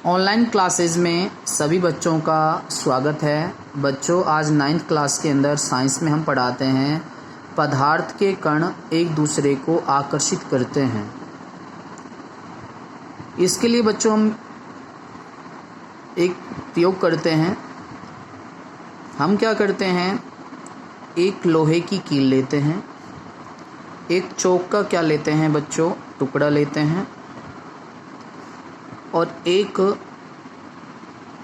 Online classes में सभी बच्चों का स्वागत है। बच्चों, आज 9th क्लास के अंदर साइंस में हम पढ़ाते हैं पदार्थ के कण एक दूसरे को आकर्षित करते हैं। इसके लिए बच्चों हम एक प्रयोग करते हैं। हम क्या करते हैं, एक लोहे की कील लेते हैं, एक चौक का क्या लेते हैं बच्चों, टुकड़ा लेते हैं और एक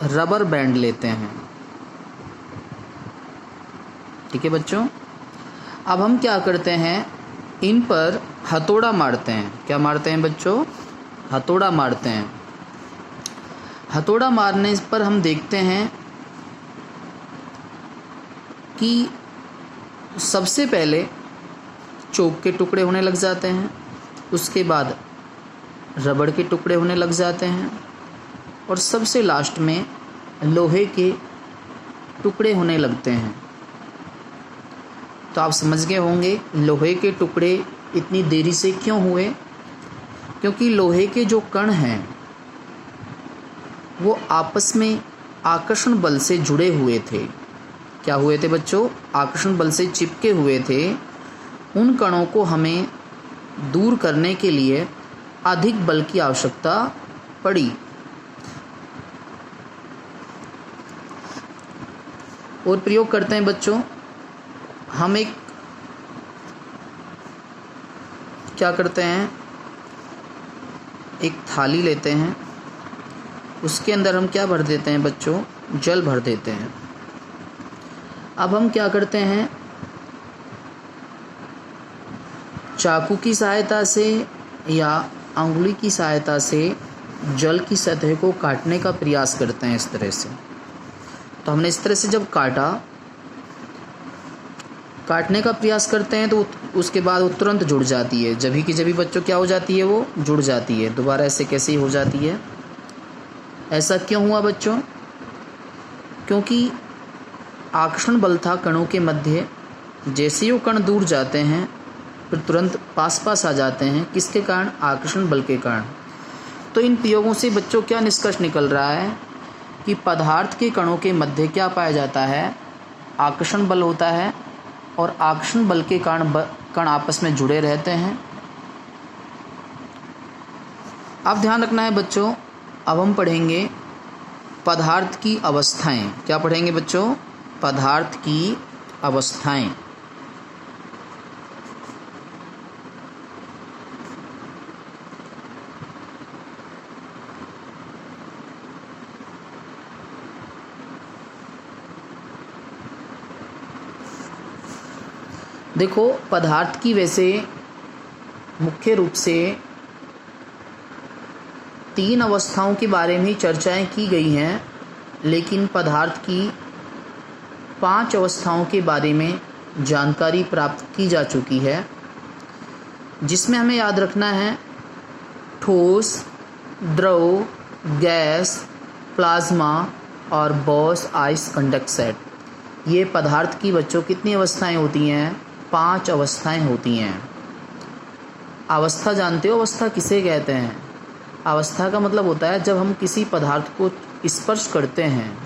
रबर बैंड लेते हैं। ठीक है बच्चों। अब हम क्या करते हैं, इन पर हथौड़ा मारते हैं। क्या मारते हैं बच्चों? हथौड़ा मारते हैं। हथौड़ा मारने पर हम देखते हैं कि सबसे पहले चौक के टुकड़े होने लग जाते हैं, उसके बाद रबड़ के टुकड़े होने लग जाते हैं और सबसे लास्ट में लोहे के टुकड़े होने लगते हैं। तो आप समझ गए होंगे लोहे के टुकड़े इतनी देरी से क्यों हुए, क्योंकि लोहे के जो कण हैं वो आपस में आकर्षण बल से जुड़े हुए थे। क्या हुए थे बच्चों? आकर्षण बल से चिपके हुए थे। उन कणों को हमें दूर करने के लिए अधिक बल की आवश्यकता पड़ी और प्रयोग करते हैं बच्चों। हम एक क्या करते हैं, एक थाली लेते हैं, उसके अंदर हम क्या भर देते हैं बच्चों, जल भर देते हैं। अब हम क्या करते हैं, चाकू की सहायता से या अंगुली की सहायता से जल की सतह को काटने का प्रयास करते हैं इस तरह से। तो हमने इस तरह से जब काटने का प्रयास करते हैं तो उसके बाद वो तुरंत जुड़ जाती है। जभी की जभी बच्चों क्या हो जाती है, वो जुड़ जाती है। दोबारा ऐसे कैसे ही हो जाती है? ऐसा क्यों हुआ बच्चों? क्योंकि आकर्षण बल था कणों के मध्य। जैसे ही वो कण दूर जाते हैं फिर तुरंत पास आ जाते हैं। किसके कारण? आकर्षण बल के कारण। तो इन प्रयोगों से बच्चों क्या निष्कर्ष निकल रहा है कि पदार्थ के कणों के मध्य क्या पाया जाता है, आकर्षण बल होता है और आकर्षण बल के कारण कण आपस में जुड़े रहते हैं। अब ध्यान रखना है बच्चों, अब हम पढ़ेंगे पदार्थ की अवस्थाएं। क्या पढ़ेंगे बच्चों? पदार्थ की अवस्थाएं। देखो, पदार्थ की वैसे मुख्य रूप से 3 अवस्थाओं के बारे में चर्चाएं की गई हैं, लेकिन पदार्थ की 5 अवस्थाओं के बारे में जानकारी प्राप्त की जा चुकी है, जिसमें हमें याद रखना है ठोस, द्रव, गैस, प्लाज्मा और बॉस आइस कंडक्ट। ये पदार्थ की बच्चों कितनी अवस्थाएं होती हैं? 5 अवस्थाएं होती हैं। अवस्था जानते हो, अवस्था किसे कहते हैं? अवस्था का मतलब होता है जब हम किसी पदार्थ को स्पर्श करते हैं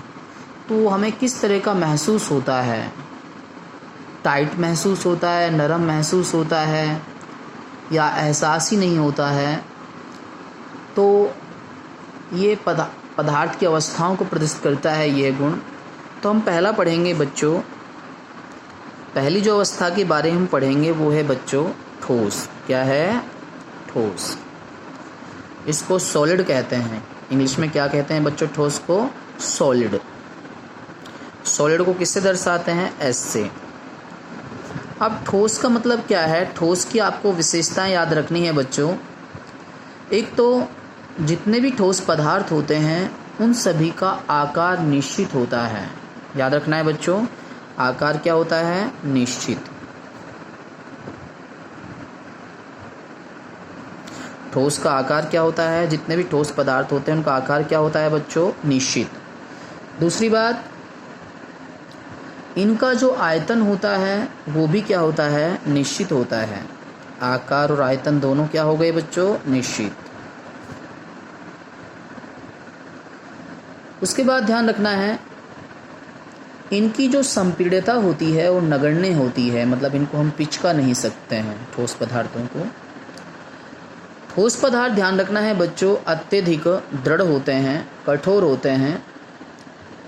तो हमें किस तरह का महसूस होता है। टाइट महसूस होता है, नरम महसूस होता है या एहसास ही नहीं होता है। तो ये पदार्थ की अवस्थाओं को प्रदर्शित करता है यह गुण। तो हम पहला पढ़ेंगे बच्चों, पहली जो अवस्था के बारे में हम पढ़ेंगे वो है बच्चों ठोस। क्या है? ठोस। इसको सॉलिड कहते हैं। इंग्लिश में क्या कहते हैं बच्चों? ठोस को सॉलिड। सॉलिड को किससे दर्शाते हैं? एस से। अब ठोस का मतलब क्या है? ठोस की आपको विशेषताएं याद रखनी है बच्चों। एक तो जितने भी ठोस पदार्थ होते हैं उन सभी का आकार निश्चित होता है। याद रखना है बच्चों, आकार क्या होता है? निश्चित। ठोस का आकार क्या होता है? जितने भी ठोस पदार्थ होते हैं उनका आकार क्या होता है बच्चों? निश्चित। दूसरी बात, इनका जो आयतन होता है वो भी क्या होता है? निश्चित होता है। आकार और आयतन दोनों क्या हो गए बच्चों? निश्चित। उसके बाद ध्यान रखना है, इनकी जो संपीड़ितता होती है वो नगण्य होती है, मतलब इनको हम पिचका नहीं सकते हैं ठोस पदार्थों को। ठोस पदार्थ ध्यान रखना है बच्चों अत्यधिक दृढ़ होते हैं, कठोर होते हैं,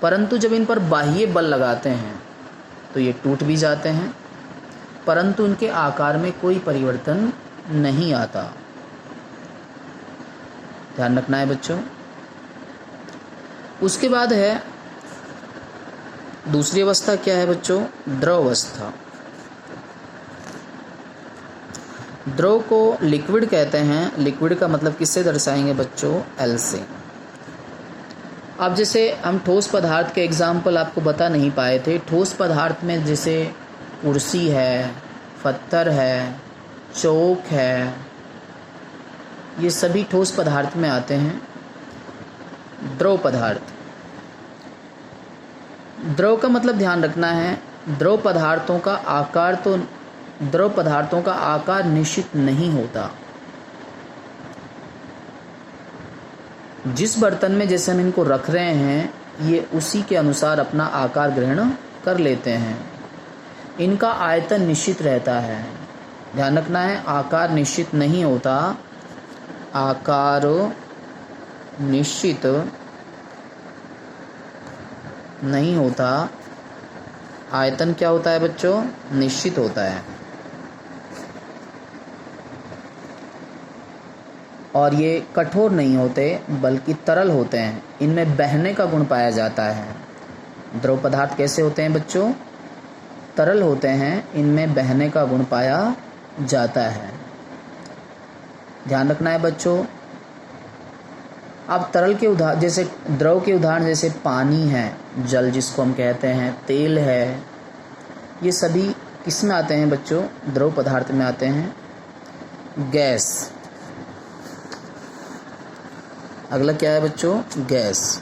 परंतु जब इन पर बाह्य बल लगाते हैं तो ये टूट भी जाते हैं, परंतु उनके आकार में कोई परिवर्तन नहीं आता। ध्यान रखना है बच्चों। उसके बाद है दूसरी अवस्था, क्या है बच्चों? द्रव अवस्था। द्रव को लिक्विड कहते हैं। लिक्विड का मतलब किससे दर्शाएंगे बच्चों? एल से। अब जैसे हम ठोस पदार्थ के एग्जाम्पल आपको बता नहीं पाए थे। ठोस पदार्थ में जैसे कुर्सी है, पत्थर है, चौक है, ये सभी ठोस पदार्थ में आते हैं। द्रव पदार्थ, द्रव का मतलब ध्यान रखना है, द्रव पदार्थों का आकार निश्चित नहीं होता। जिस बर्तन में जैसे हम इनको रख रहे हैं ये उसी के अनुसार अपना आकार ग्रहण कर लेते हैं। इनका आयतन निश्चित रहता है। ध्यान रखना है, आकार निश्चित नहीं होता। आकार निश्चित नहीं होता। आयतन क्या होता है बच्चों? निश्चित होता है। और ये कठोर नहीं होते बल्कि तरल होते हैं। इनमें बहने का गुण पाया जाता है। द्रव पदार्थ कैसे होते हैं बच्चों? तरल होते हैं, इनमें बहने का गुण पाया जाता है। ध्यान रखना है बच्चों। अब तरल के उदाहरण, जैसे द्रव के उदाहरण जैसे पानी है, जल जिसको हम कहते हैं, तेल है, ये सभी किस में आते हैं बच्चों? द्रव पदार्थ में आते हैं। गैस, अगला क्या है बच्चों? गैस।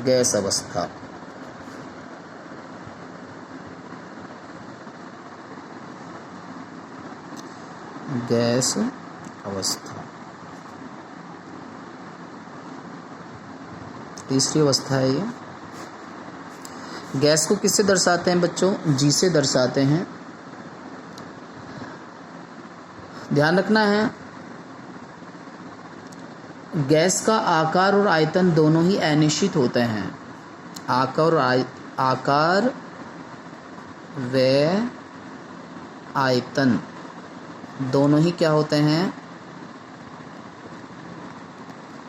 गैस अवस्था। गैस अवस्था तीसरी अवस्था है ये। गैस को किससे दर्शाते हैं बच्चों? जी से दर्शाते हैं। ध्यान रखना है, गैस का आकार और आयतन दोनों ही अनिश्चित होते हैं। आकार व आयतन दोनों ही क्या होते हैं?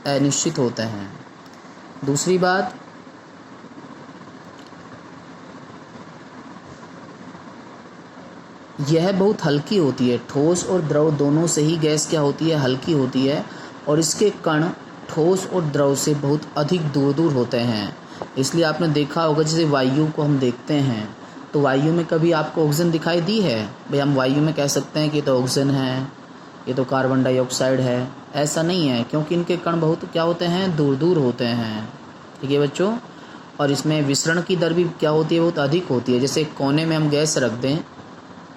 अनिश्चित होते हैं। दूसरी बात, यह बहुत हल्की होती है। ठोस और द्रव दोनों से ही गैस क्या होती है? हल्की होती है। और इसके कण ठोस और द्रव से बहुत अधिक दूर दूर होते हैं। इसलिए आपने देखा होगा, जैसे वायु को हम देखते हैं तो वायु में कभी आपको ऑक्सीजन दिखाई दी है? भाई हम वायु में कह सकते हैं कि ये तो ऑक्सीजन है, ये तो कार्बन डाइऑक्साइड है। ऐसा नहीं है, क्योंकि इनके कण बहुत क्या होते हैं? दूर दूर होते हैं। ठीक है बच्चों। और इसमें विसरण की दर भी क्या होती है? बहुत अधिक होती है। जैसे एक कोने में हम गैस रख दें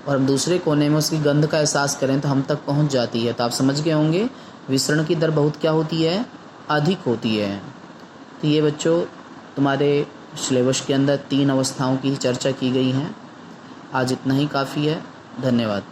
और हम दूसरे कोने में उसकी गंध का एहसास करें तो हम तक पहुंच जाती है। तो आप समझ गए होंगे विसरण की दर बहुत क्या होती है? अधिक होती है। तो ये बच्चों तुम्हारे सिलेबस के अंदर 3 अवस्थाओं की चर्चा की गई है। आज इतना ही काफ़ी है। धन्यवाद।